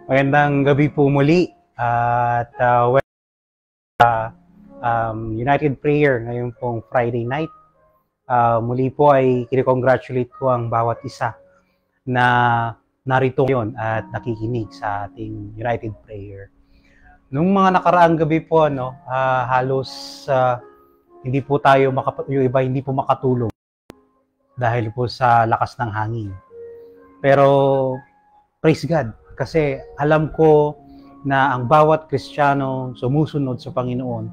Magandang gabi po muli at United Prayer ngayon pong Friday night. Muli po ay kine-congratulate ko ang bawat isa na narito ngayon at nakikinig sa ating United Prayer. Nung mga nakaraang gabi po, halos hindi po tayo yung iba hindi po makatulog dahil po sa lakas ng hangin. Pero praise God, kasi alam ko na ang bawat Kristiyano sumusunod sa Panginoon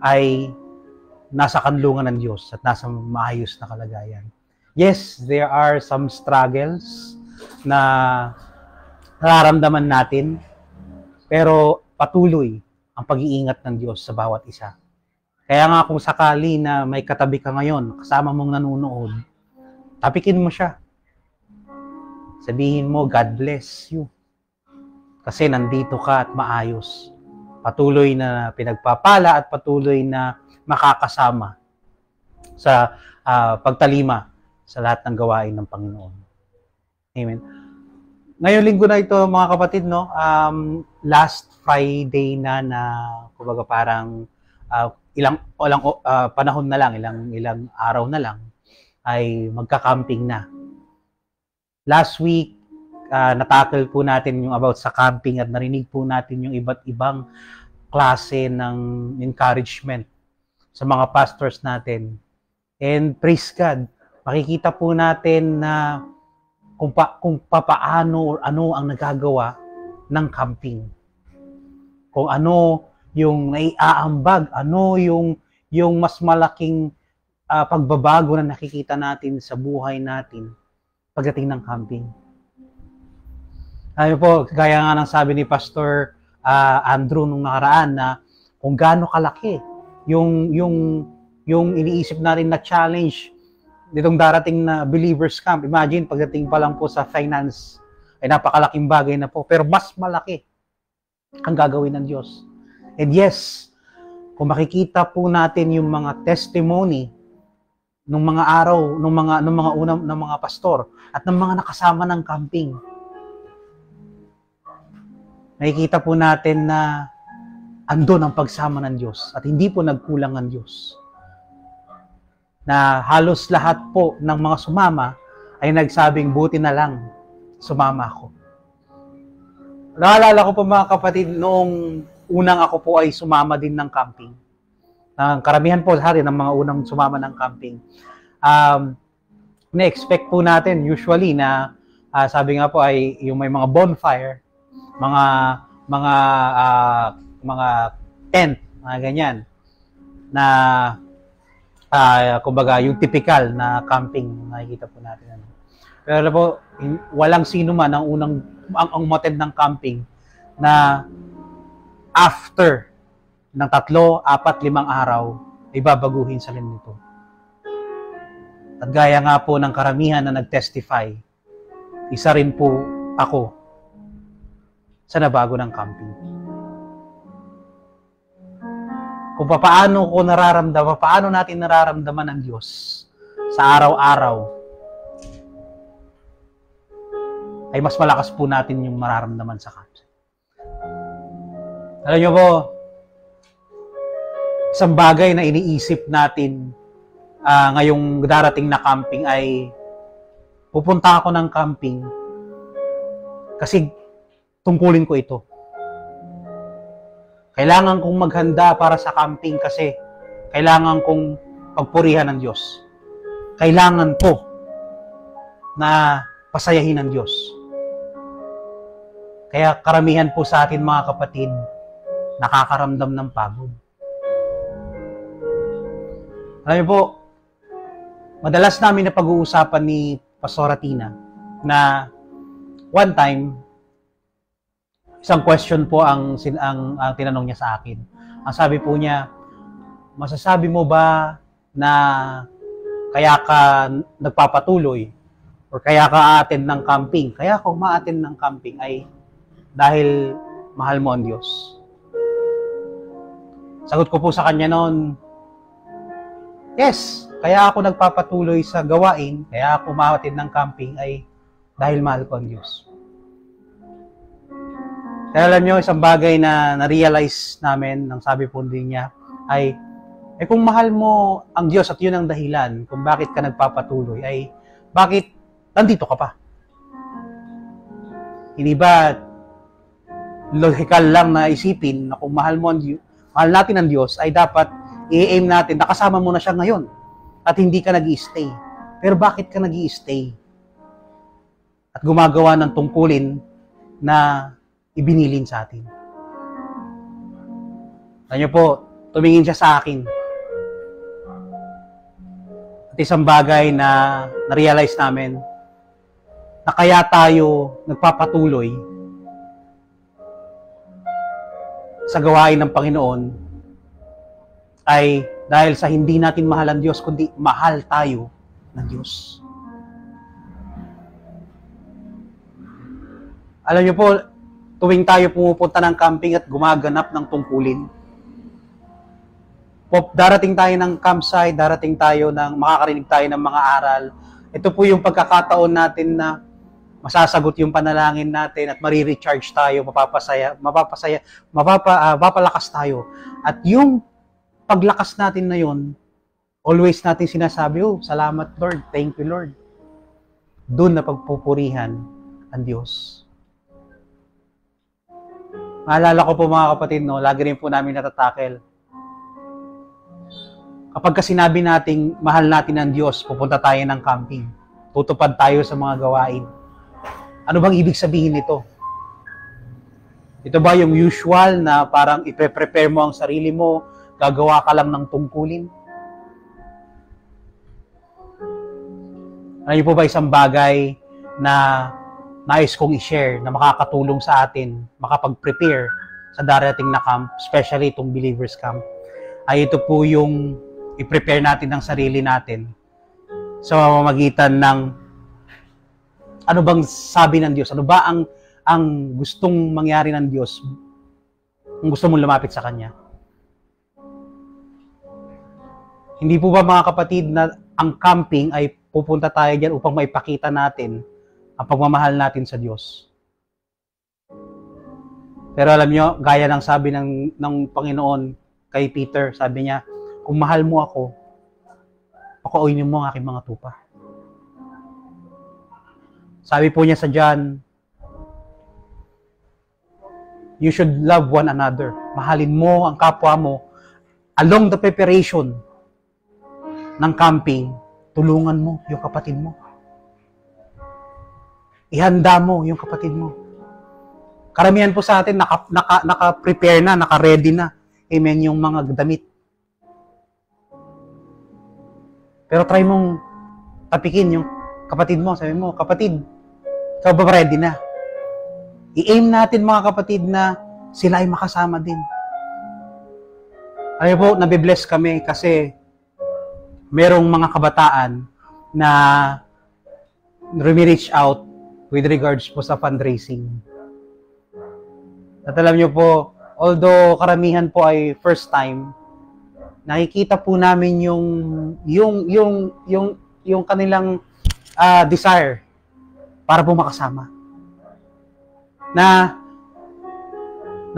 ay nasa kanlungan ng Diyos at nasa maayos na kalagayan. Yes, there are some struggles na nararamdaman natin, pero patuloy ang pag-iingat ng Diyos sa bawat isa. Kaya nga kung sakali na may katabi ka ngayon, kasama mong nanonood, tapikin mo siya. Sabihin mo, God bless you. Kasi nandito ka at maayos. Patuloy na pinagpapala at patuloy na makakasama sa pagtalima sa lahat ng gawain ng Panginoon. Amen. Ngayong linggo na ito, mga kapatid, last Friday na kumbaga parang panahon na lang, ilang araw na lang, ay magka-camping na. Last week, natakil po natin yung about sa camping at narinig po natin yung iba't ibang klase ng encouragement sa mga pastors natin. And praise God, makikita po natin na kung papaano or ano ang nagagawa ng camping. Kung ano yung naiaambag, ano yung mas malaking pagbabago na nakikita natin sa buhay natin pagdating ng camping. Ayun po, gaya nga ng sabi ni Pastor Andrew nung nakaraan na kung gaano kalaki yung iniisip natin na challenge nitong darating na believers camp. Imagine, pagdating pa lang po sa finance, ay napakalaking bagay na po. Pero mas malaki ang gagawin ng Diyos. And yes, kung makikita po natin yung mga testimony nung mga araw, nung mga unang ng mga pastor at ng mga nakasama ng camping, nakikita po natin na andun ang pagsama ng Diyos at hindi po nagkulang ang Diyos. Na halos lahat po ng mga sumama ay nagsabing buti na lang sumama ako. Naalala ko po mga kapatid, noong unang ako po ay sumama din ng camping. Karamihan po ng mga unang sumama ng camping. Na-expect po natin usually na sabi nga po ay yung may mga bonfire, mga tent, mga ganyan na kumbaga yung typical na camping nakikita po natin. Pero po walang sino man ang umattend ng camping na after ng 3, 4, 5 araw ay babaguhin sa nito. At gaya nga po ng karamihan na nag-testify, isa rin po ako sa nabago ng camping. Kung paano natin nararamdaman ang Diyos sa araw-araw, ay mas malakas po natin yung mararamdaman sa camping. Alam niyo po, isang bagay na iniisip natin ngayong darating na camping ay pupunta ako ng camping kasi tungkulin ko ito. Kailangan kong maghanda para sa camping kasi kailangan kong pagpurihan ng Diyos. Kailangan ko na pasayahin ng Diyos. Kaya karamihan po sa atin mga kapatid, nakakaramdam ng pagod. Alam niyo po, madalas namin na pag-uusapan ni Pastora Tina na one time, isang question po ang tinanong niya sa akin. Ang sabi po niya, masasabi mo ba na kaya ka nagpapatuloy or kaya ka attend ng camping? Kaya ka ma-attend ng camping ay dahil mahal mo ang Diyos. Sagot ko po sa kanya noon, yes, kaya ako nagpapatuloy sa gawain, kaya ako ma-attend ng camping ay dahil mahal ko ang Diyos. Kaya alam nyo, isang bagay na na-realize namin, ng sabi po din niya, ay kung mahal mo ang Diyos at yun ang dahilan kung bakit ka nagpapatuloy, ay bakit nandito ka pa? Hindi ba logical lang na isipin na kung mahal natin ang Diyos, ay dapat i-aim natin, nakasama mo na siya ngayon at hindi ka nag-i-stay. Pero bakit ka nag-i-stay? At gumagawa ng tungkulin na ibinilin sa atin. Alam niyo po, tumingin siya sa akin. At isang bagay na na-realize namin na kaya tayo nagpapatuloy sa gawain ng Panginoon ay dahil sa hindi natin mahal ang Diyos, kundi mahal tayo ng Diyos. Alam niyo po, tuwing tayo pumupunta ng camping at gumaganap ng tungkulin, darating tayo ng campsite, makakarinig tayo ng mga aral. Ito po yung pagkakataon natin na masasagot yung panalangin natin at marirecharge tayo, mapapalakas tayo. At yung paglakas natin na yun, always natin sinasabi, salamat Lord, thank you Lord. Doon na pagpupurihan ang Diyos. Maalala ko po mga kapatid, lagi rin po namin natatakel. Kapag sinabi nating mahal natin ang Diyos, pupunta tayo ng camping. Tutupad tayo sa mga gawain. Ano bang ibig sabihin nito? Ito ba yung usual na parang ipre-prepare mo ang sarili mo, gagawa ka lang ng tungkulin? Ano po ba isang bagay na nais kong i-share na makakatulong sa atin, makapag-prepare sa darating na camp, especially itong Believers Camp, ay ito po yung i-prepare natin ng sarili natin sa pamamagitan ng ano bang sabi ng Diyos, ano ba ang gustong mangyari ng Diyos kung gusto mong lumapit sa Kanya. Hindi po ba mga kapatid na ang camping ay pupunta tayo dyan upang maipakita natin ang pagmamahal natin sa Diyos. Pero alam nyo, gaya ng sabi ng Panginoon kay Peter, sabi niya, kung mahal mo ako, pakaunin mo ang aking mga tupa. Sabi po niya sa John, you should love one another. Mahalin mo ang kapwa mo. Along the preparation ng camping, tulungan mo yung kapatid mo. Ihanda mo yung kapatid mo. Karamihan po sa atin, naka-prepare na, naka-ready na. Amen, yung mga damit. Pero try mong tapikin yung kapatid mo. Sabi mo, kapatid, ikaw ba ready na? I-aim natin mga kapatid na sila ay makasama din. Alam po, nabibless kami kasi merong mga kabataan na reach out with regards po sa fundraising. At alam nyo po, although karamihan po ay first time, nakikita po namin yung kanilang desire para po makasama. Na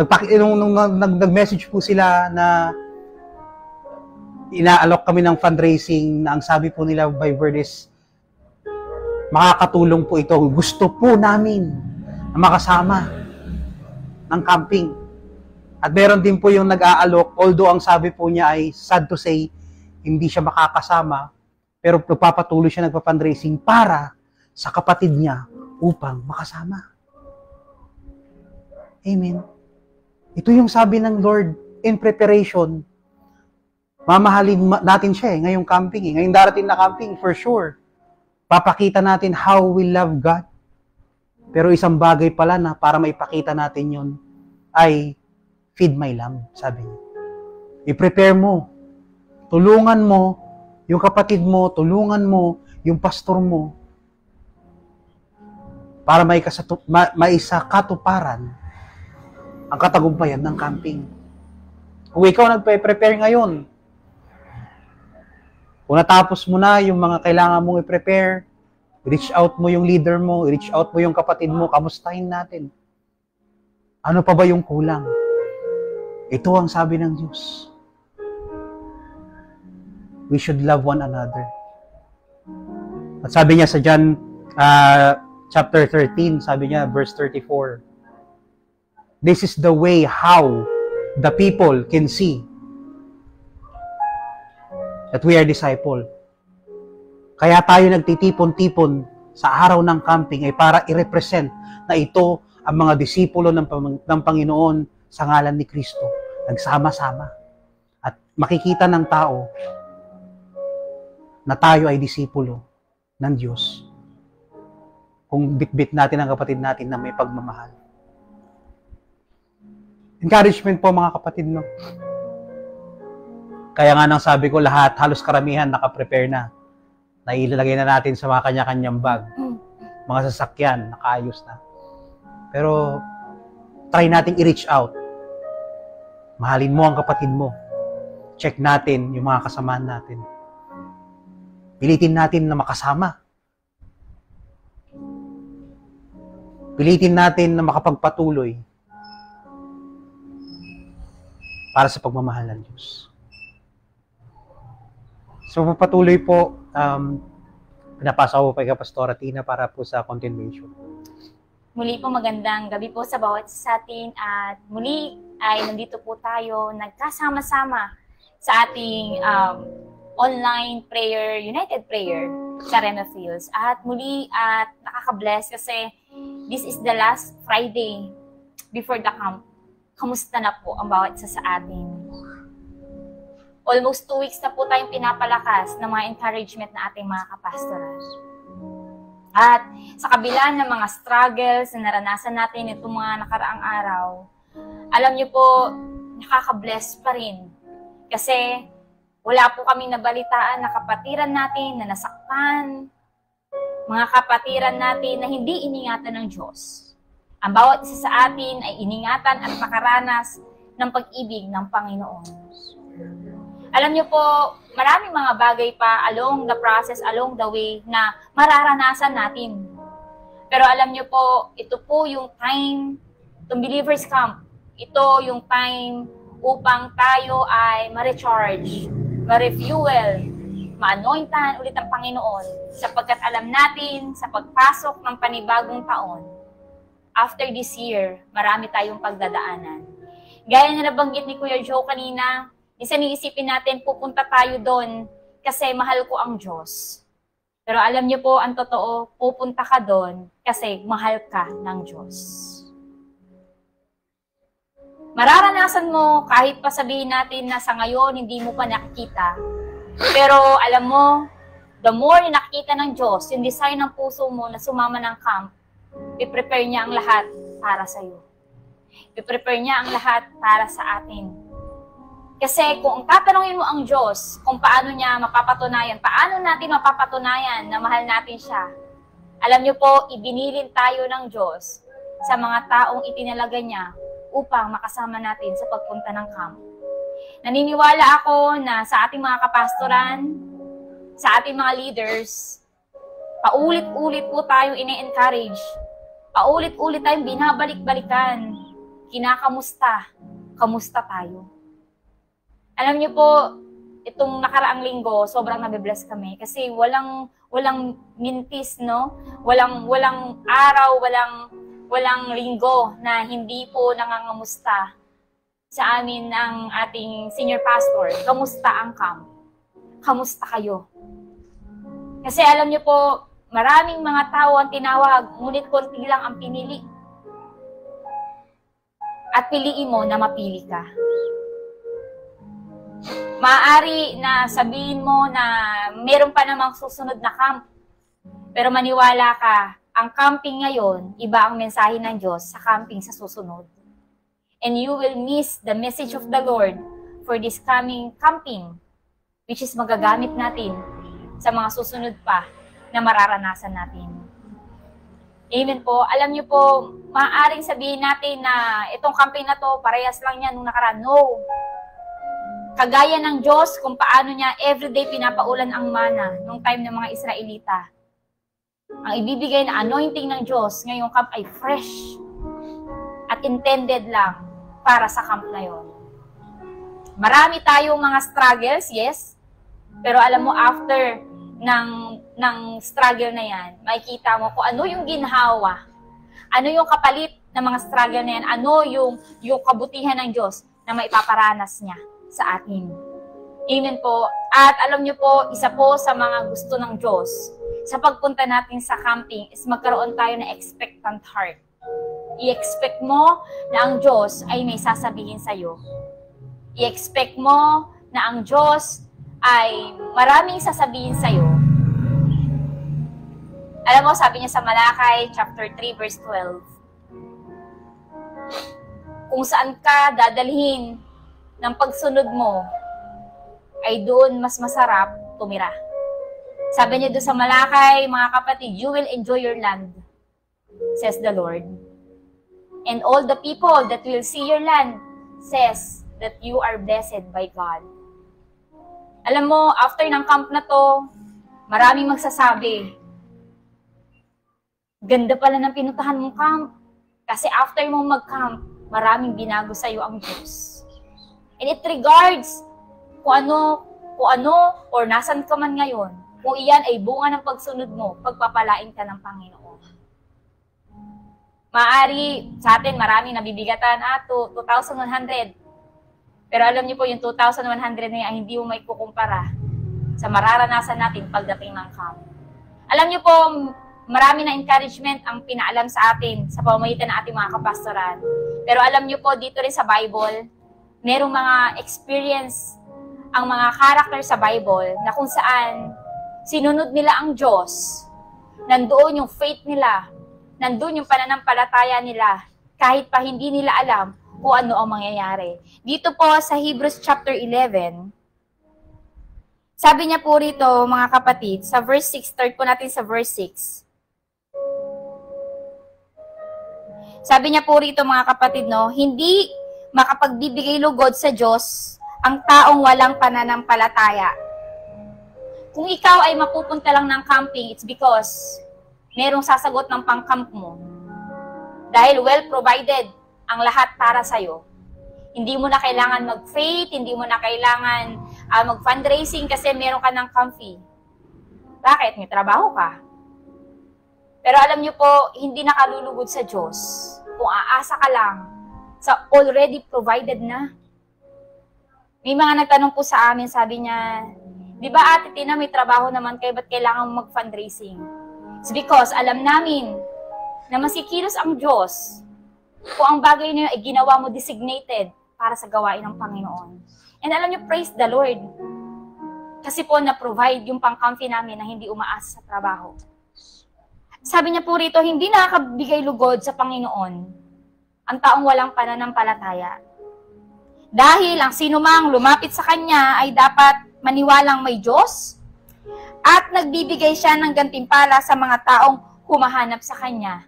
nag-message po sila na inaalok kami ng fundraising na ang sabi po nila by word is makakatulong po ito. Gusto po namin na makasama ng camping. At meron din po yung nag-aalok, although ang sabi po niya ay sad to say, hindi siya makakasama, pero nagpapatuloy siya nagpa-fundraising para sa kapatid niya upang makasama. Amen. Ito yung sabi ng Lord in preparation. Mamahalin natin siya ngayong camping. Ngayong darating na camping, for sure. Papakita natin how we love God. Pero isang bagay pala na para maipakita natin yun ay feed my lamb, sabi niya. I-prepare mo. Tulungan mo yung kapatid mo, tulungan mo yung pastor mo para maisa katuparan ang katagumpayan ng camping. Kung ikaw nagpe-prepare ngayon, kung natapos mo na yung mga kailangan mong i-prepare, reach out mo yung leader mo, reach out mo yung kapatid mo, kamustahin natin. Ano pa ba yung kulang? Ito ang sabi ng Diyos. We should love one another. At sabi niya sa John chapter 13, sabi niya, verse 34, this is the way how the people can see that we are disciple. Kaya tayo nagtitipon-tipon sa araw ng camping ay para i-represent na ito ang mga disipulo ng Panginoon sa ngalan ni Kristo. Nagsama-sama. At makikita ng tao na tayo ay disipulo ng Diyos kung bitbit natin ang kapatid natin na may pagmamahal. Encouragement po mga kapatid, no? Kaya nga nang sabi ko, lahat, halos karamihan, nakaprepare na. Nailalagay na natin sa mga kanya-kanyang bag. Mga sasakyan, nakaayos na. Pero, try nating i-reach out. Mahalin mo ang kapatid mo. Check natin yung mga kasamaan natin. Pilitin natin na makasama. Pilitin natin na makapagpatuloy para sa pagmamahal ng Diyos. So, patuloy po, pinapasa ko pa kay Pastora Tina para po sa continuation. Muli po magandang gabi po sa bawat sa atin at muli ay nandito po tayo nagkasama-sama sa ating online prayer, United Prayer sa Rema Fields. At muli at nakaka-bless kasi this is the last Friday before the camp. Kamusta na po ang bawat isa sa atin? Almost 2 weeks na po tayong pinapalakas ng mga encouragement na ating mga kapastoral. At sa kabila ng mga struggles na naranasan natin itong mga nakaraang araw, alam niyo po, nakaka-bless pa rin. Kasi wala po kaming nabalitaan na kapatiran natin na nasaktan, mga kapatiran natin na hindi iningatan ng Diyos. Ang bawat isa sa atin ay iningatan at nakaranas ng pag-ibig ng Panginoon. Alam niyo po, maraming mga bagay pa along the process, along the way na mararanasan natin. Pero alam niyo po, ito po yung time, itong Believers Camp, ito yung time upang tayo ay ma-recharge, ma-refuel, ma-anointan ulit ang Panginoon sapagkat alam natin sa pagpasok ng panibagong taon, after this year, marami tayong pagdadaanan. Gaya na nabanggit ni Kuya Joe kanina, minsan iisipin natin, pupunta tayo doon kasi mahal ko ang Diyos. Pero alam niyo po, ang totoo, pupunta ka doon kasi mahal ka ng Diyos. Mararanasan mo kahit pa sabihin natin na sa ngayon hindi mo pa nakikita. Pero alam mo, the more na nakikita ng Diyos, yung design ng puso mo na sumama ng camp, i-prepare niya ang lahat para sa iyo. I-prepare niya ang lahat para sa atin. Kasi kung tatanungin mo ang Diyos kung paano niya mapapatunayan, paano natin mapapatunayan na mahal natin siya, alam niyo po, ibinilin tayo ng Diyos sa mga taong itinalaga niya upang makasama natin sa pagpunta ng camp. Naniniwala ako na sa ating mga kapastoran, sa ating mga leaders, paulit-ulit po tayong ine-encourage, paulit-ulit tayong binabalik-balikan, kinakamusta, kamusta tayo. Alam niyo po, itong nakaraang linggo, sobrang nabibless kami kasi walang mintis, no? Walang araw, walang linggo na hindi po nangangamusta sa amin ang ating senior pastor. Kamusta ang camp? Kamusta kayo? Kasi alam niyo po, maraming mga tao ang tinawag, ngunit konti lang ang pinili. At piliin mo na mapili ka. Maaari na sabihin mo na meron pa namang susunod na camp. Pero maniwala ka, ang camping ngayon, iba ang mensahe ng Diyos sa camping sa susunod. And you will miss the message of the Lord for this coming camping, which is magagamit natin sa mga susunod pa na mararanasan natin. Amen po. Alam niyo po, maaaring sabihin natin na itong camping na to, parehas lang yan nung nakaraan. No. Kagaya ng Diyos kung paano niya everyday pinapaulan ang mana nung time ng mga Israelita. Ang ibibigay na anointing ng Diyos ngayong camp ay fresh. at intended lang para sa camp na yon. Marami tayong mga struggles, yes. Pero alam mo, after ng struggle na yan, makikita mo kung ano yung ginhawa, ano yung kapalit ng mga struggle na yan, ano yung kabutihan ng Diyos na maipaparanas niya sa atin. Amen po. At alam niyo po, isa po sa mga gusto ng Diyos sa pagpunta natin sa camping is magkaroon tayo ng expectant heart. I-expect mo na ang Diyos ay may sasabihin sa'yo. I-expect mo na ang Diyos ay maraming sasabihin sa'yo. Alam mo, sabi niya sa Malakay, chapter 3, verse 12, kung saan ka dadalhin ng pagsunod mo, ay doon mas masarap tumira. Sabi niya doon sa Malakay, mga kapatid, you will enjoy your land, says the Lord. And all the people that will see your land says that you are blessed by God. Alam mo, after ng camp na to, maraming magsasabi, ganda pala ng pinuntahan mong camp. Kasi after mong mag-camp, maraming binago sa'yo ang Diyos. And it regards kung ano, or nasan ka man ngayon, kung iyan ay bunga ng pagsunod mo, pagpapalain ka ng Panginoon. Maari, sa atin, maraming nabibigatan, 2,100. Pero alam niyo po, yung 2,100 na yan, hindi mo may kukumpara sa mararanasan natin pagdating ng camp. Alam niyo po, marami na encouragement ang pinaalam sa atin sa pamamagitan ng ating mga kapastoran. Pero alam niyo po, dito rin sa Bible, merong mga experience ang mga character sa Bible na kung saan sinunod nila ang Diyos, nandoon yung faith nila, nandoon yung pananampalataya nila, kahit pa hindi nila alam kung ano ang mangyayari. Dito po sa Hebrews chapter 11, sabi niya po rito, mga kapatid, sa verse 6, start po natin sa verse 6. Sabi niya po rito, mga kapatid, no, hindi makapagbibigay lugod sa Diyos ang taong walang pananampalataya. Kung ikaw ay mapupunta lang ng camping, it's because merong sasagot ng pang-camp mo. Dahil well provided ang lahat para sa'yo. Hindi mo na kailangan mag-faith, hindi mo na kailangan mag-fundraising kasi meron ka ng camp fee. Bakit? May trabaho ka. Pero alam niyo po, hindi nakalulugod sa Diyos kung aasa ka lang sa already provided na. May mga nagtanong po sa amin, sabi niya, di ba Ate Tina, may trabaho naman kayo, ba't kailangan mo mag-fundraising? It's because alam namin na masikilos ang Diyos kung ang bagay na yun ay ginawa mo designated para sa gawain ng Panginoon. And alam niyo, praise the Lord. Kasi po na-provide yung pang-comfy namin na hindi umaasa sa trabaho. Sabi niya po rito, hindi nakakabigay lugod sa Panginoon ang taong walang pananampalataya. Dahil ang sinumang lumapit sa Kanya ay dapat maniwalang may Diyos at nagbibigay siya ng gantimpala sa mga taong humahanap sa Kanya.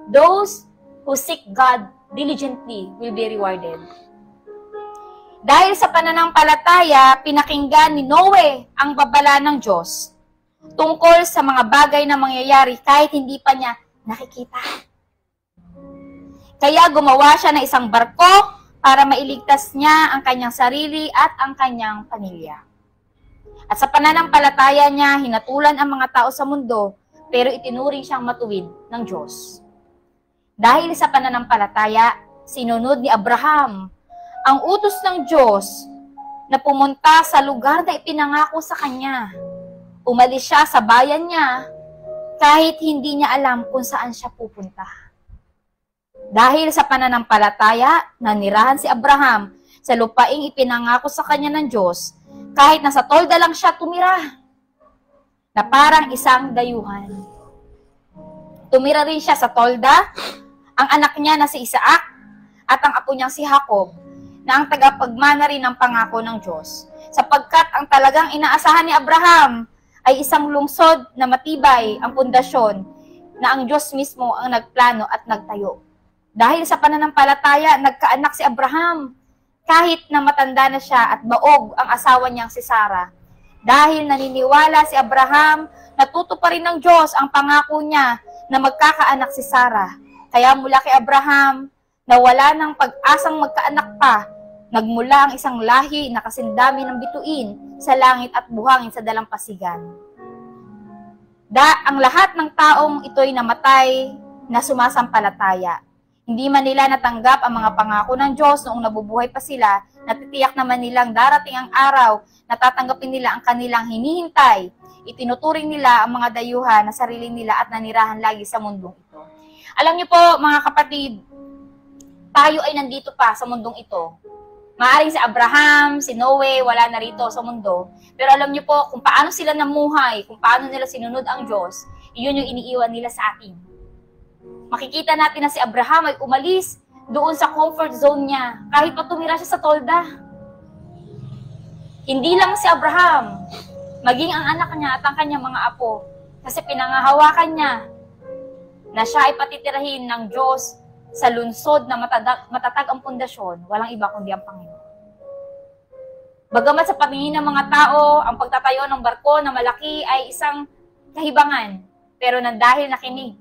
Those who seek God diligently will be rewarded. Dahil sa pananampalataya, pinakinggan ni Noe ang babala ng Diyos tungkol sa mga bagay na mangyayari kahit hindi pa niya nakikita. Kaya gumawa siya ng isang barko para mailigtas niya ang kanyang sarili at ang kanyang pamilya. At sa pananampalataya niya, hinatulan ang mga tao sa mundo, pero itinuring siyang matuwid ng Diyos. Dahil sa pananampalataya, sinunod ni Abraham ang utos ng Diyos na pumunta sa lugar na ipinangako sa kanya. Umalis siya sa bayan niya kahit hindi niya alam kung saan siya pupunta. Dahil sa pananampalataya, nanirahan si Abraham sa lupaing ipinangako sa kanya ng Diyos kahit nasa tolda lang siya tumira na parang isang dayuhan. Tumira rin siya sa tolda, ang anak niya na si Isaac at ang apo niyang si Jacob na ang tagapagmana rin ng pangako ng Diyos. Sapagkat ang talagang inaasahan ni Abraham ay isang lungsod na matibay ang pundasyon na ang Diyos mismo ang nagplano at nagtayo. Dahil sa pananampalataya, nagkaanak si Abraham kahit na matanda na siya at baog ang asawa niyang si Sarah. Dahil naniniwala si Abraham, natutuparin ng Diyos ang pangako niya na magkakaanak si Sarah. Kaya mula kay Abraham, na wala ng pag-asang magkaanak pa, nagmula ang isang lahi na kasindami ng bituin sa langit at buhangin sa dalampasigan. Ang lahat ng taong ito'y namatay na sumasampalataya. Hindi man nila natanggap ang mga pangako ng Diyos noong nabubuhay pa sila, natitiyak naman nilang darating ang araw na tatanggapin nila ang kanilang hinihintay. Itinuturing nila ang mga dayuhan na sarili nila at nanirahan lagi sa mundong ito. Alam niyo po, mga kapatid, tayo ay nandito pa sa mundong ito. Maaring si Abraham, si Noe, wala na rito sa mundo. Pero alam niyo po, kung paano sila namuhay, kung paano nila sinunod ang Diyos, iyon yung iniiwan nila sa atin. Makikita natin na si Abraham ay umalis doon sa comfort zone niya, kahit pa tumira siya sa tolda. Hindi lang si Abraham, maging ang anak niya at ang kanyang mga apo, kasi pinangahawakan niya na siya ay patitirahin ng Diyos sa lunsod na matatag ang pundasyon, walang iba kundi ang Panginoon. Bagamat sa paningin ng mga tao, ang pagtatayo ng barko na malaki ay isang kahibangan, pero nang dahil nakinig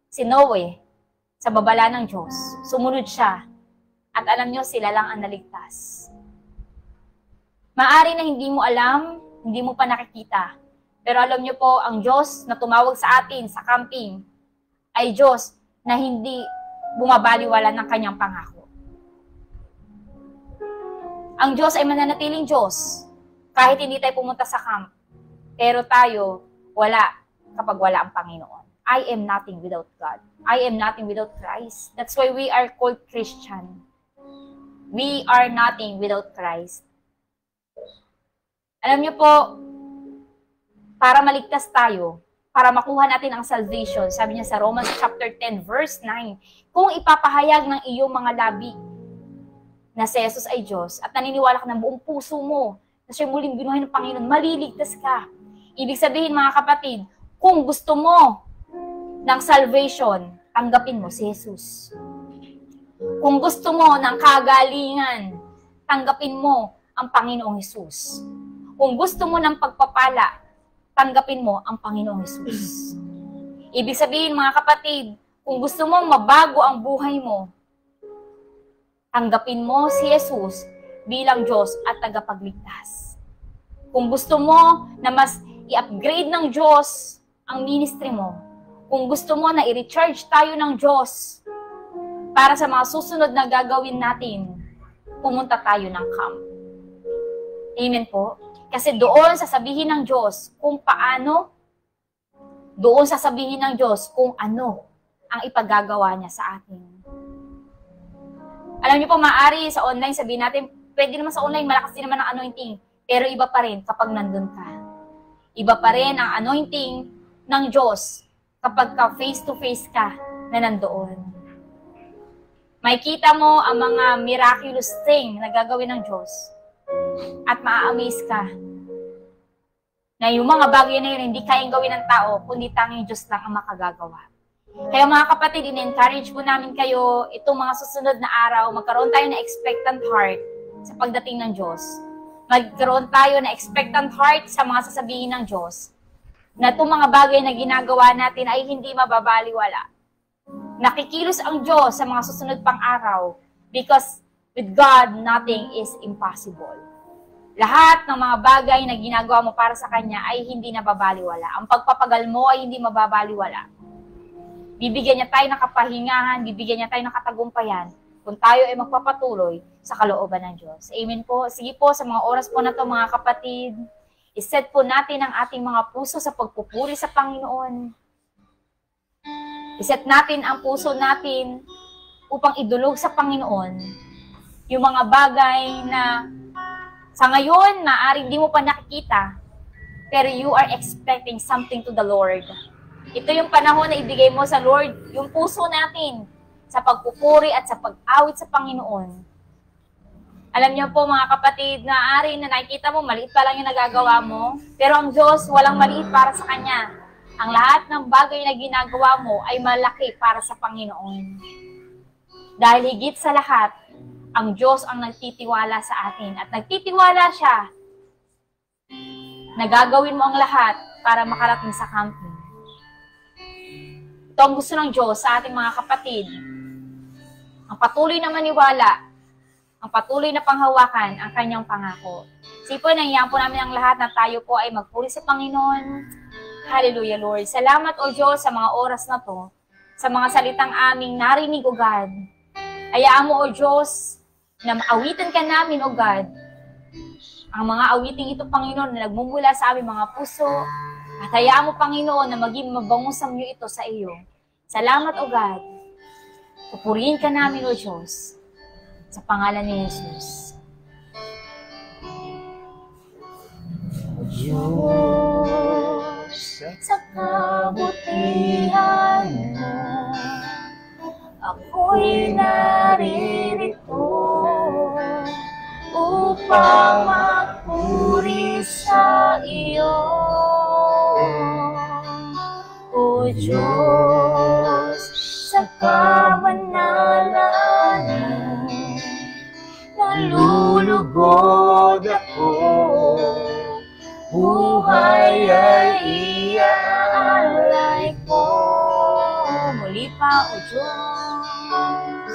si Noe sa babala ng Diyos, sumunod siya, at alam niyo, sila lang ang naligtas. Maari na hindi mo alam, hindi mo pa nakikita, pero alam niyo po, ang Diyos na tumawag sa atin sa camping ay Diyos na hindi bumabaliwala ng kanyang pangako. Ang Diyos ay mananatiling Diyos kahit hindi tayo pumunta sa camp, pero tayo wala kapag wala ang Panginoon. I am nothing without God. I am nothing without Christ. That's why we are called Christian. We are nothing without Christ. Alam niyo po, para maligtas tayo, para makuha natin ang salvation, sabi niya sa Romans chapter 10, verse 9, kung ipapahayag ng iyong mga labi na si Jesus ay Diyos at naniniwala ka ng buong puso mo na siya muling binuhay ng Panginoon, maliligtas ka. Ibig sabihin, mga kapatid, kung gusto mo ng salvation, tanggapin mo si Jesus. Kung gusto mo ng kagalingan, tanggapin mo ang Panginoong Jesus. Kung gusto mo ng pagpapala, tanggapin mo ang Panginoong Jesus. Ibig sabihin, mga kapatid, kung gusto mong mabago ang buhay mo, tanggapin mo si Jesus bilang Diyos at tagapagligtas. Kung gusto mo na mas i-upgrade ng Diyos ang ministry mo, kung gusto mo na i-recharge tayo ng Diyos para sa mga susunod na gagawin natin, pumunta tayo ng camp. Amen po? Kasi doon sasabihin ng Diyos kung paano, doon sasabihin ng Diyos kung ano ang ipagagawa niya sa atin. Alam niyo po, maaari sa online, sabihin natin, pwede naman sa online, malakas din naman ang anointing, pero iba pa rin kapag nandun ka. Iba pa rin ang anointing ng Diyos kapag ka face-to-face ka na nandoon. Makikita mo ang mga miraculous thing na gagawin ng Diyos. At maa-amaze ka na yung mga bagay na yun hindi kayang gawin ng tao, kundi tanging Diyos lang ang makagagawa. Kaya mga kapatid, in-encourage po namin kayo itong mga susunod na araw, magkaroon tayo ng expectant heart sa pagdating ng Diyos. Magkaroon tayo ng expectant heart sa mga sasabihin ng Diyos, na itong mga bagay na ginagawa natin ay hindi mababaliwala. Nakikilos ang Diyos sa mga susunod pang araw because with God, nothing is impossible. Lahat ng mga bagay na ginagawa mo para sa Kanya ay hindi nababaliwala. Ang pagpapagal mo ay hindi mababaliwala. Bibigyan niya tayo ng kapahingahan, bibigyan niya tayo ng katagumpayan kung tayo ay magpapatuloy sa kalooban ng Diyos. Amen po. Sige po, sa mga oras po na ito, mga kapatid, iset po natin ang ating mga puso sa pagpupuri sa Panginoon. Iset natin ang puso natin upang idulog sa Panginoon yung mga bagay na sa ngayon, maaaring di mo pa nakikita, pero you are expecting something to the Lord. Ito yung panahon na ibigay mo sa Lord, yung puso natin sa pagpupuri at sa pag-awit sa Panginoon. Alam niyo po mga kapatid, maaari na nakikita mo, maliit pa lang yung nagagawa mo, pero ang Diyos walang maliit para sa Kanya. Ang lahat ng bagay na ginagawa mo ay malaki para sa Panginoon. Dahil higit sa lahat, ang Diyos ang nagtitiwala sa atin. At nagtitiwala siya na gagawin mo ang lahat para makarating sa camping. Ito ang gusto ng Diyos sa ating mga kapatid. Ang ang patuloy na maniwala, ang patuloy na panghawakan ang kanyang pangako. Sipon, nangyayaan po namin ang lahat na tayo po ay magpuri sa Panginoon. Hallelujah, Lord. Salamat, O Diyos, sa mga oras na to, sa mga salitang aming narinig, O God. Hayaan mo, O Diyos, na maawitan ka namin, O God. Ang mga awiting ito, Panginoon, na nagmumula sa aming mga puso, at hayaan mo, Panginoon, na maging mabangusam niyo ito sa iyo. Salamat, O God. Pupurihin ka namin, O Diyos, sa pangalan ni Jesus. O Diyos, sa kabutihan mo, ako'y naririto upang magpuri sa iyo. O Diyos, sa kabanalan mo, nalulugod ako, buhay ay iaalay ko. Muli pa, O Diyos.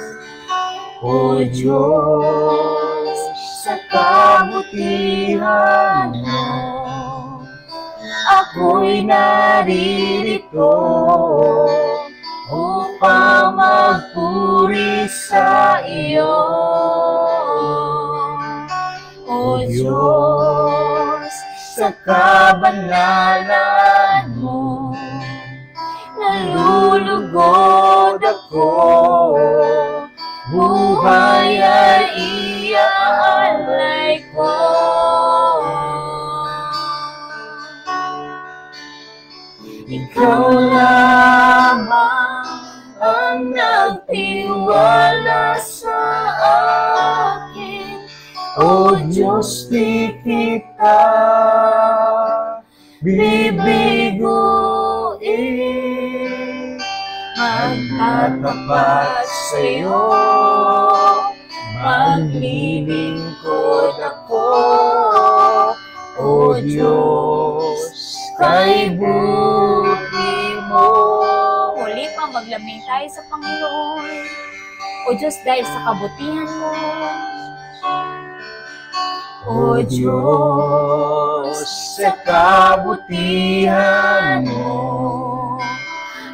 O Diyos, sa kabutihan mo, ako'y naririto upang magpuri sa iyo. O Diyos, sa kabanalan mo, nalulugod ako, buhay ay iaalay ko. Ikaw lamang ang nagtiwala sa akin, O Diyos, di kita bibiguin. Magtatapat sa'yo, maglilingkod ako, O Diyos, kay buti mo. Muli pa, maglamig tayo sa Panginoon. O Diyos, dahil sa kabutihan mo. O Diyos, sa kabutihan mo,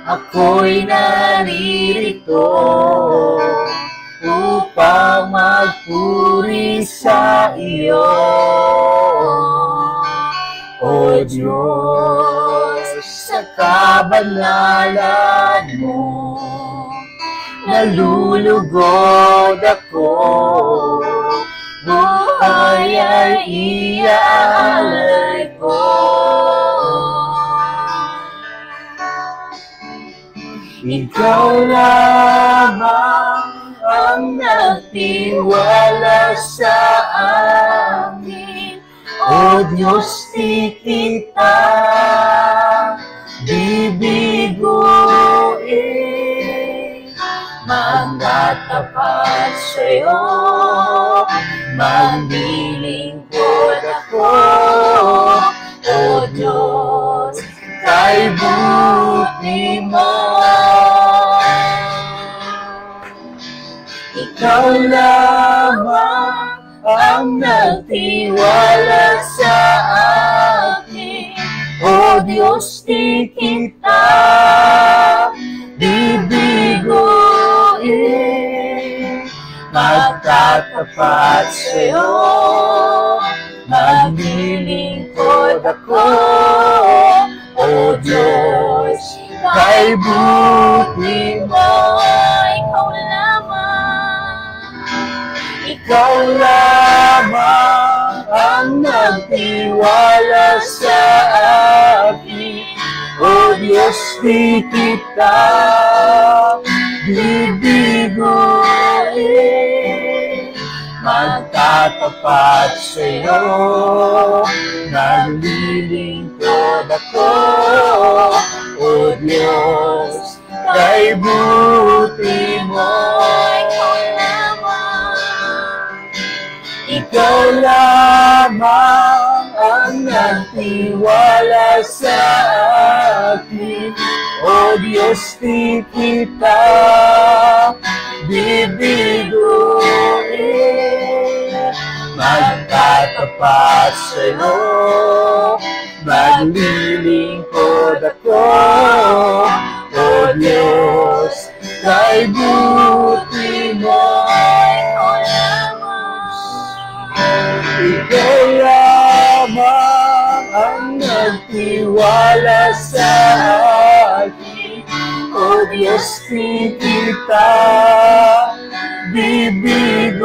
ako'y naririto upang magpuri sa iyo. O Diyos, sa kabanalan mo, nalulugod ako, buhay ay iaalay ko. Ikaw lamang ang nagtiwala sa amin, O Diyos, di kita bibiguin. Magtatapat sa'yo, maglilingkod ako, O Diyos, kay buti mo. Ikaw lamang ang nagtiwala sa akin, O Diyos, di kita bibiguin. Magtatapat sa'yo, maglilingkod ako, O Diyos, kay buti mo. Ikaw lamang. Ikaw lamang ang nagtiwala sa akin, O Diyos, di kita bibiguin. Magtatapat sa'yo, naglilingkod ako, O Diyos, kay buti mo. Ikaw lamang ang nagtiwala sa akin, O Diyos, di kita bibiguin. Magtatapat sa'yo, maglilingkod ako, O Diyos, kay buti mo. Ikaw lamang ang nagtiwala sa akin, O Diyos, di kita bibiguin.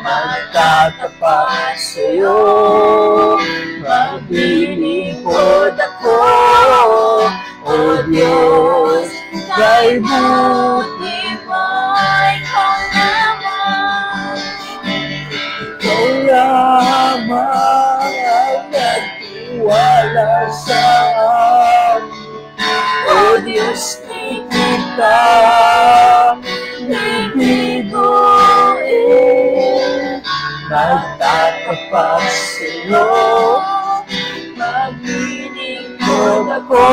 Magtatapat sa'yo, maglilingkod ako, O Diyos, kay buti mo. Ikaw lamang ang nagtiwala sa akin, O Diyos, di kita bibiguin. Magtatapat sa'yo, maglilingkod ako,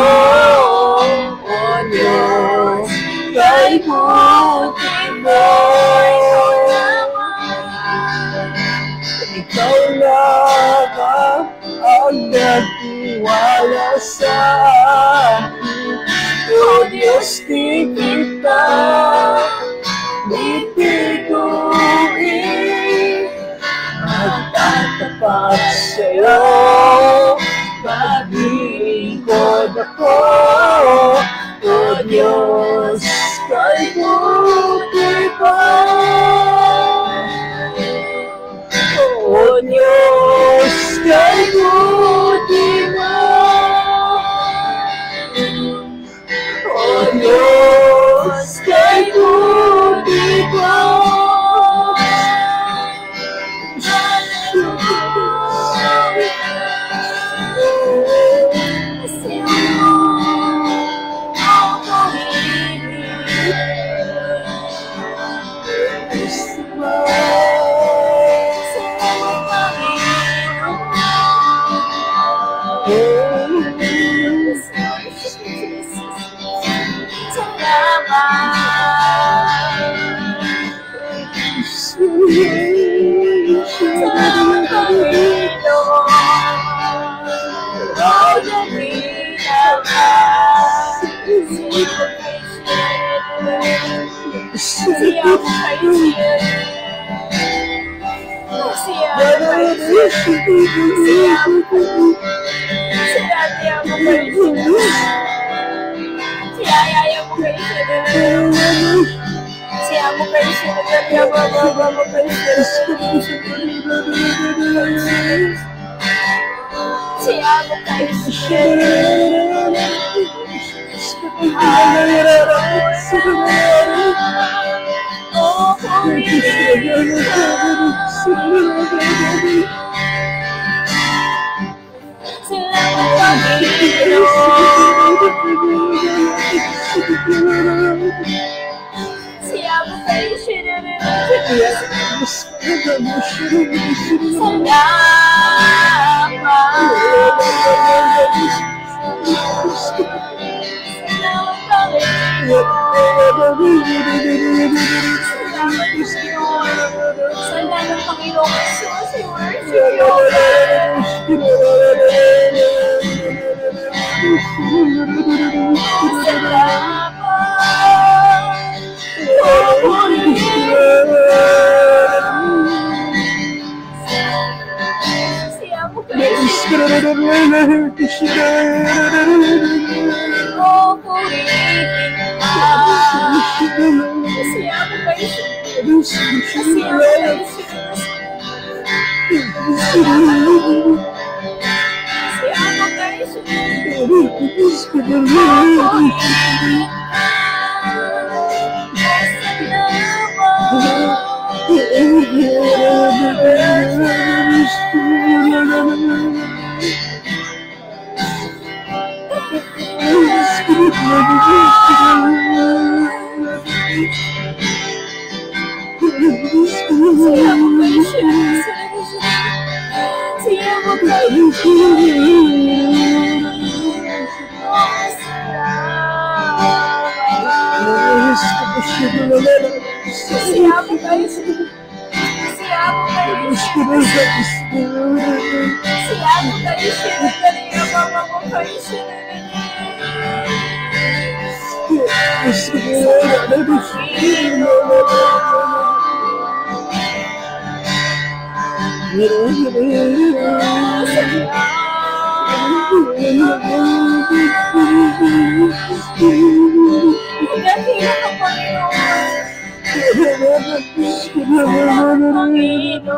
O Diyos, kay buti mo. Ikaw lamang ang nagtiwala sa akin, O Diyos, di kita bibiguin. Magtatapat sa'yo, maglilingkod ako, O Diyos, kay buti mo. O Diyos, kay buti mo. O Diyos, kay buti mo. Siapa kayo sila? Siapa kayo sila? Siapa kayo sila? Kanina mama mo kayo sila. Dahilan ka, Panginoon. Panginoon.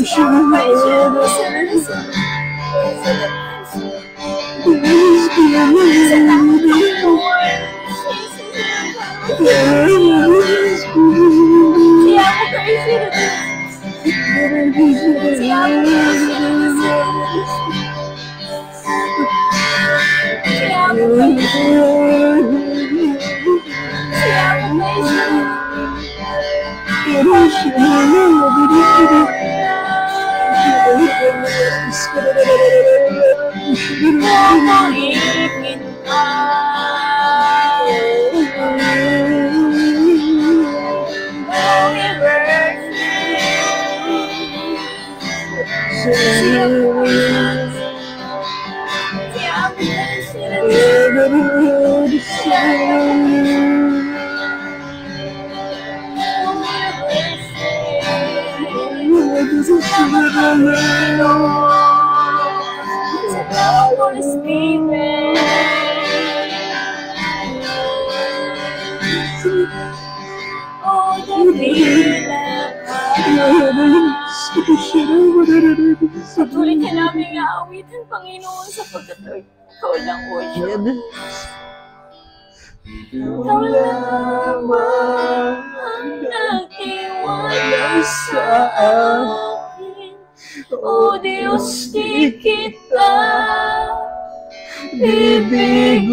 Siapa kayo sila? Siapa kayo sila? Patuloy ka namin aawitan, Panginoon, sapagkat ikaw lang, O Diyos. Ikaw lamang ang nagtiwala sa akin. O Diyos, di kita bibiguin.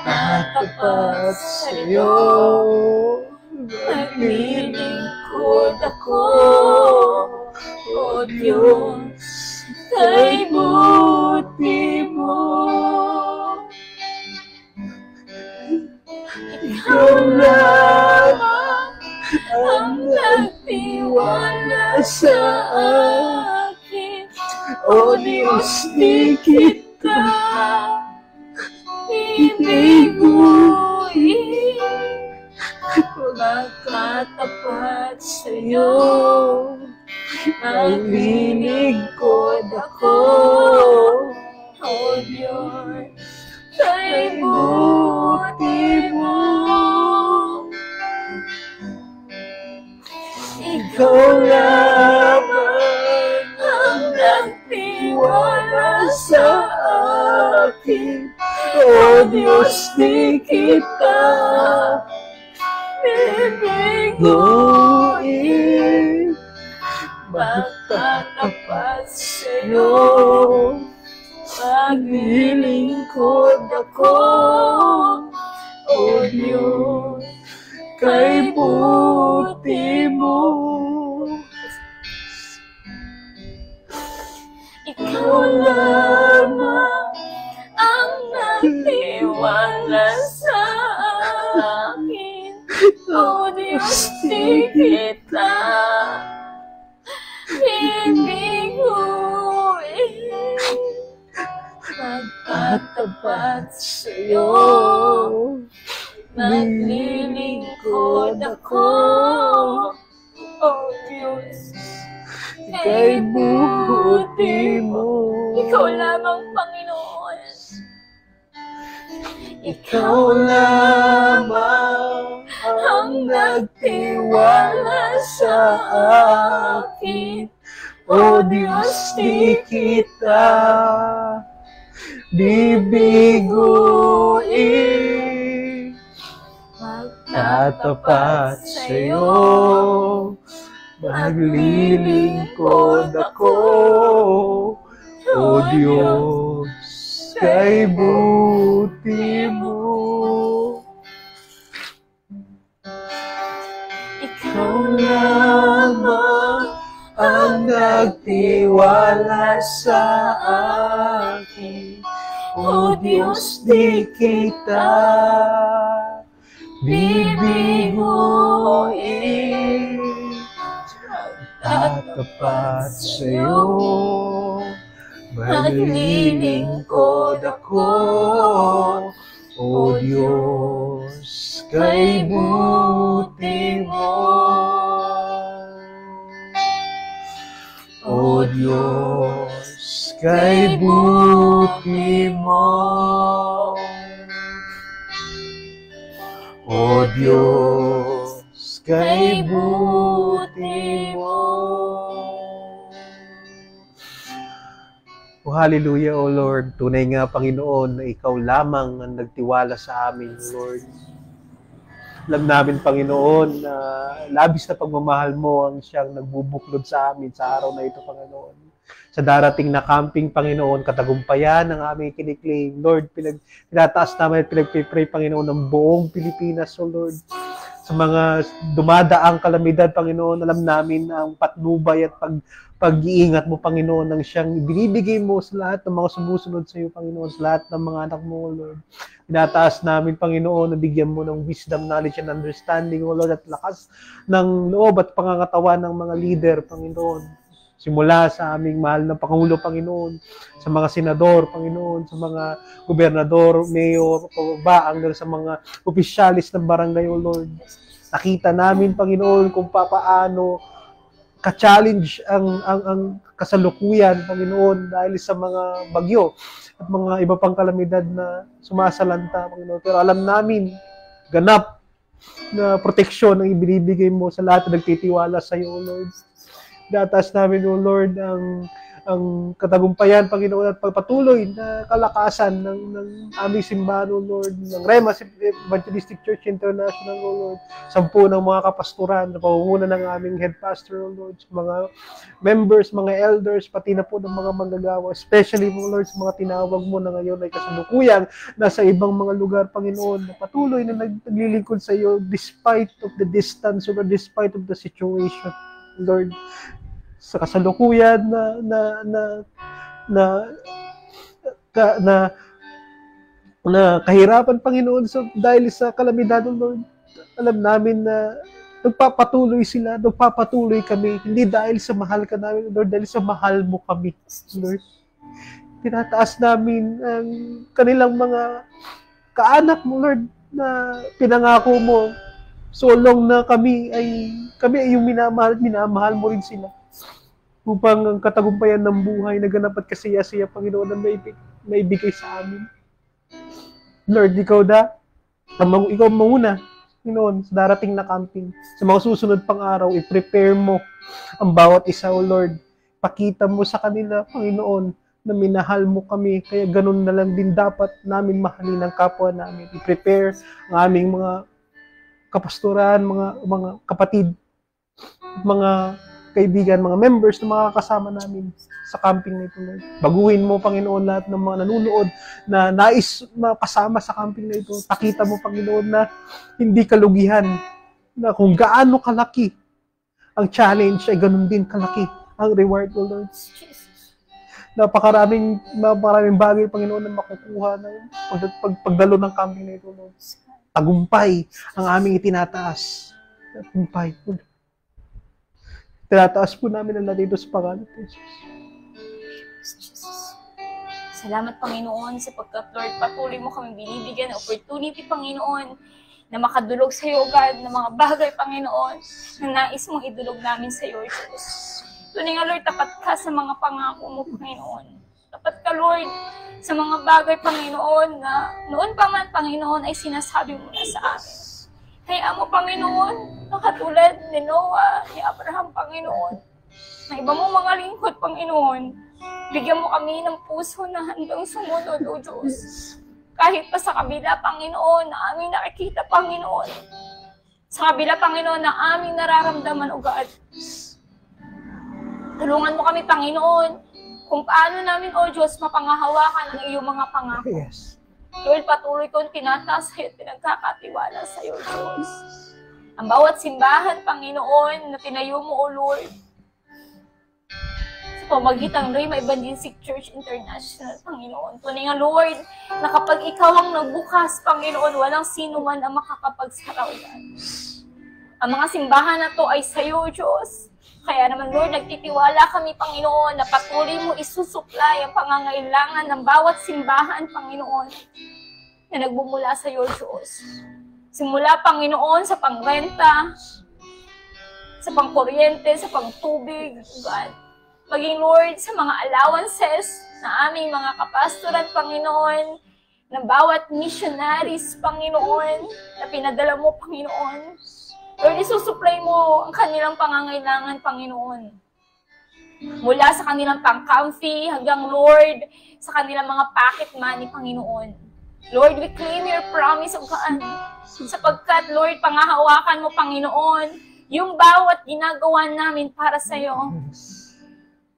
Tatapat sa'yo, maglilingkod ako, O Diyos, kay buti mo. Ikaw lamang ang nagtiwala sa akin, O Diyos, di kita bibiguin. Magkatapat sa'yo, maglilingkod ako, O Diyos, kay buti mo. Ikaw lamang ang nagtiwala sa akin, O Diyos, di kita bibiguin. Magtatapat sa'yo, maglilingkod ako, O Diyos, kay buti mo. Ikaw lamang ang nagtiwala sa akin, O Diyos, di kita bibiguin. Magtatapat sa'yo, maglilingkod ako, O Diyos, kay buti mo. Ikaw lamang, Panginoon. Ikaw lamang ang nagtiwala sa akin, O Diyos, di kita bibiguin. Magtatapat sa'yo, maglilingkod ako, O Diyos, kay buti mo. lamang ang nagtiwala sa akin. O Diyos, di kita bibiguin. Tatapat sa'yo, maglilingkod ako. O Diyos, kay buti mo. O Diyos, kay buti mo. O Diyos, kay buti mo. O hallelujah, O Lord. Tunay nga, Panginoon, na Ikaw lamang ang nagtiwala sa amin, Lord. Alam namin, Panginoon, na labis na pagmamahal mo ang siyang nagbubuklod sa amin sa araw na ito, Panginoon. Sa darating na camping, Panginoon, katagumpayan ng aming kiniklaim. Lord, pinataas namin at pinagpipray, Panginoon, ng buong Pilipinas, O Lord. Sa mga dumadaang kalamidad, Panginoon, alam namin ang patnubay at pag-iingat mo, Panginoon, ang siyang binibigay mo sa lahat ng mga sumusunod sa iyo, Panginoon, sa lahat ng mga anak mo, Lord. Pinataas namin, Panginoon, na bigyan mo ng wisdom, knowledge, and understanding, O Lord, at lakas ng loob at pangangatawan ng mga leader, Panginoon. Simula sa aming mahal na Pangulo, Panginoon, sa mga senador, Panginoon, sa mga gobernador, mayor, pabaang, sa mga opisyalis ng barangay, O Lord. Nakita namin, Panginoon, kung paano ka-challenge ang kasalukuyan, Panginoon, dahil sa mga bagyo at mga iba pang kalamidad na sumasalanta, Panginoon. Pero alam namin, ganap na proteksyon ang ibinibigay mo sa lahat na nagtitiwala sa iyo, O Lord. Dataas namin, O Lord, ang katagumpayan, Panginoon, at pagpatuloy na kalakasan ng aming simbahan, O Lord, ng Rema Evangelistic Church International, O Lord, 10 ng mga kapastoran, na pangunguna ng aming head pastor, O Lord, sa mga members, mga elders, pati na po ng mga manggagawa, especially, O Lord, sa mga tinawag mo na ngayon ay kasalukuyang nasa ibang mga lugar, Panginoon, na patuloy na naglilingkod sa iyo despite of the distance or despite of the situation, Lord. Sa kasalukuyan na kahirapan, Panginoon, so dahil sa kalamidad, Lord, alam namin na nagpapatuloy sila, nagpapatuloy kami, hindi dahil sa mahal ka namin, Lord, dahil sa mahal mo kami, Lord. Tinataas namin ang kanilang mga kaanak mo, Lord, na pinangako mo, so long na kami ay yung minamahal mo rin sila. Upang ang katagumpayan ng buhay na ganap at kasaya-saya, Panginoon, na maibigay sa amin. Lord, ikaw mauna, Panginoon, sa darating na camping. Sa mga susunod pang araw, i-prepare mo ang bawat isa, O Lord. Pakita mo sa kanila, Panginoon, na minahal mo kami, kaya ganun na lang din dapat namin mahalin ang kapwa namin. I-prepare ang aming mga kapastoran, mga kapatid, mga kaibigan, mga members na mga kasama namin sa camping na ito, Lord. Baguhin mo, Panginoon, lahat ng mga nanunood na nais makasama sa camping na ito. Pakita mo, Panginoon, na hindi kalugihan, na kung gaano kalaki ang challenge ay ganun din kalaki ang reward, O Lord. Napakaraming bagay, Panginoon, na makukuha ng pagdalo ng camping na ito, Lord. Tagumpay ang aming itinataas. Tagumpay, Lord. Tinataas po namin ang dito sa pangalan ni Jesus. Salamat, Panginoon, sapagkat, Lord, patuloy mo kami binibigyan ng opportunity, Panginoon, na makadulog sa iyo, God, ng mga bagay, Panginoon, na nais mong idulog namin sa iyo, Jesus. Tunay nga, Lord, tapat ka sa mga pangako mo, Panginoon. Tapat ka, Lord, sa mga bagay, Panginoon, na noon pa man, Panginoon, ay sinasabi mo na sa amin. Kaya mo, Panginoon, na katulad ni Noah, ni Abraham, Panginoon, na iba mo mga lingkod, Panginoon, bigyan mo kami ng puso na handang sumunod, O Diyos. Kahit pa sa kabila, Panginoon, na aming nakikita, Panginoon. Sa kabila, Panginoon, na aming nararamdaman, O God. Tulungan mo kami, Panginoon, kung paano namin, O Diyos, mapangahawakan ang iyong mga pangako. Yes. Lord, patuloy kong tinataas sa'yo at pinagkakatiwala sa'yo, Diyos. ang bawat simbahan, Panginoon, na tinayo mo, O Lord. Sa pamagitan ng Rhema Evangelistic Church International, Panginoon. Tunay nga, Lord, na kapag ikaw ang nagbukas, Panginoon, walang sino man ang makakapagsaraw yan. Ang mga simbahan na to ay sa'yo, Diyos. Kaya naman, Lord, nagtitiwala kami, Panginoon, na patuloy mo isusupply ang pangangailangan ng bawat simbahan, Panginoon, na nagbumula sa iyo, Diyos. Simula, Panginoon, sa pangrenta, sa pangkuryente, sa pangtubig, God. Maging, Lord, sa mga allowances na aming mga kapastoran, Panginoon, ng bawat missionaries, Panginoon, na pinadala mo, Panginoon. Lord, isusupply mo ang kanilang pangangailangan, Panginoon. Mula sa kanilang pang-comfy hanggang, Lord, sa kanilang mga pocket money, Panginoon. Lord, we claim your promise, O God. Sapagkat, Lord, pangahawakan mo, Panginoon, yung bawat ginagawa namin para sa iyo.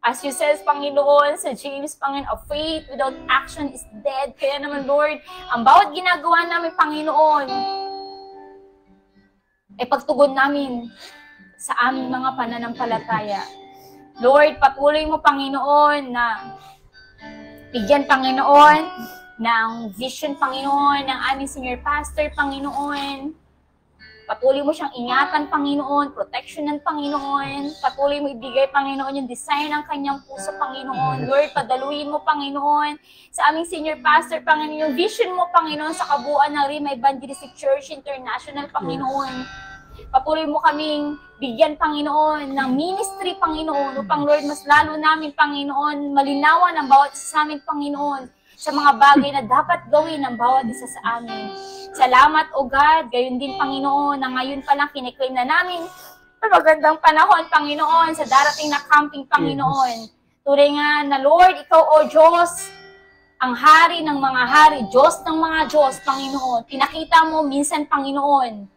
As you says, Panginoon, sa James, Panginoon, of faith without action is dead. Kaya naman, Lord, ang bawat ginagawa namin, Panginoon, ay pagtugon namin sa aming mga pananampalataya. Lord, patuloy mo, Panginoon, na bigyan, Panginoon, ng vision, Panginoon, ng aming senior pastor, Panginoon. Patuloy mo siyang ingatan, Panginoon, protectionan, Panginoon. Patuloy mo ibigay, Panginoon, yung design ng kanyang puso, Panginoon. Lord, padaluin mo, Panginoon, sa aming senior pastor, Panginoon, yung vision mo, Panginoon, sa kabuuan ng Rhema Evangelistic Church International, Panginoon. Patuloy mo kaming bigyan, Panginoon, ng ministry, Panginoon, upang, Lord, mas lalo namin, Panginoon, malinawan ang bawat isa sa amin, Panginoon, sa mga bagay na dapat gawin ng bawat isa sa amin. Salamat, O God, gayon din, Panginoon, na ngayon pa lang kiniklaim na namin sa magandang panahon, Panginoon, sa darating na camping, Panginoon. Tunay nga na, Lord, Ikaw, O Diyos, ang hari ng mga hari, Diyos ng mga Diyos, Panginoon. Pinakita mo minsan, Panginoon,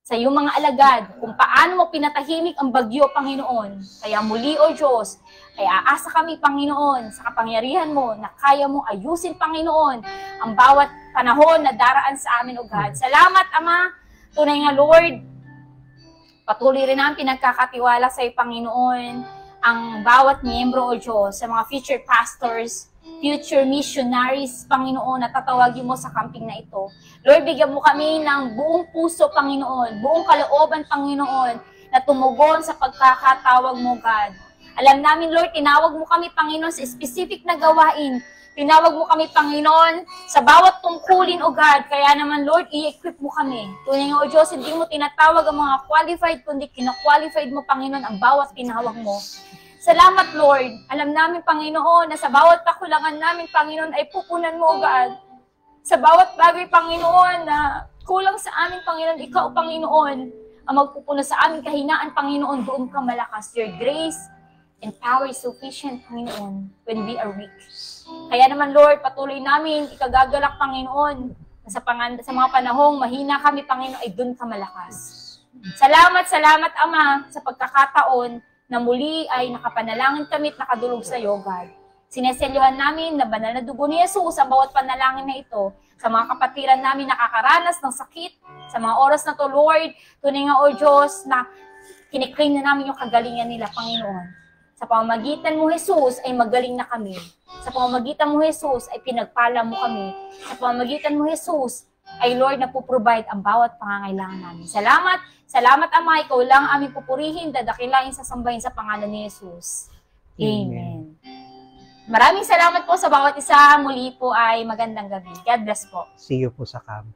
sa iyong mga alagad, kung paano mo pinatahimik ang bagyo, Panginoon. Kaya muli, O Diyos, ay aasa kami, Panginoon, sa kapangyarihan mo na kaya mo ayusin, Panginoon, ang bawat panahon na daraan sa amin, O God. Salamat, Ama. Tunay nga, Lord, patuloy rin ang pinagkakatiwala sa iyo, Panginoon, ang bawat miyembro, O Diyos, sa mga future pastors, future missionaries, Panginoon, na tatawagin mo sa camping na ito. Lord, bigyan mo kami ng buong puso, Panginoon, buong kalooban, Panginoon, na tumugon sa pagkakatawag mo, God. Alam namin, Lord, tinawag mo kami, Panginoon, sa specific na gawain. Tinawag mo kami, Panginoon, sa bawat tungkulin, O God. Kaya naman, Lord, i-equip mo kami. Tunay nga, O Diyos, hindi mo tinatawag ang mga qualified, kundi kina-qualified mo, Panginoon, ang bawat tinawag mo. Salamat, Lord. Alam namin, Panginoon, na sa bawat kakulangan namin, Panginoon, ay pupunan mo, O God. Sa bawat bagay, Panginoon, na kulang sa amin, Panginoon, Ikaw, Panginoon, ang magpupuna sa amin kahinaan, Panginoon, doon ka malakas. Your grace and power is sufficient, Panginoon, when we are weak. Kaya naman, Lord, patuloy namin ikagagalak, Panginoon, na sa mga panahong mahina kami, Panginoon, ay doon ka malakas. Salamat, Ama, sa pagkakataon na muli ay nakapanalangin kami at nakadulog sa iyo, God. Sineselyohan namin na banal na dugo ni Jesus ang bawat panalangin na ito sa mga kapatiran namin nakakaranas ng sakit. Sa mga oras na to, Lord, tunay nga, O Diyos, na kiniklaim na namin yung kagalingan nila, Panginoon. Sa pamamagitan mo, Jesus, ay magaling na kami. Sa pamamagitan mo, Jesus, ay pinagpala mo kami. Sa pamamagitan mo, Jesus, ay Lord, na puprovide ang bawat pangangailangan namin. Salamat, Ama, Ikaw lang aming pupurihin, dadakilain, sasambahin sa pangalan ni Jesus. Amen. Maraming salamat po sa bawat isa. Muli po ay magandang gabi. God bless po. See you po sa camp.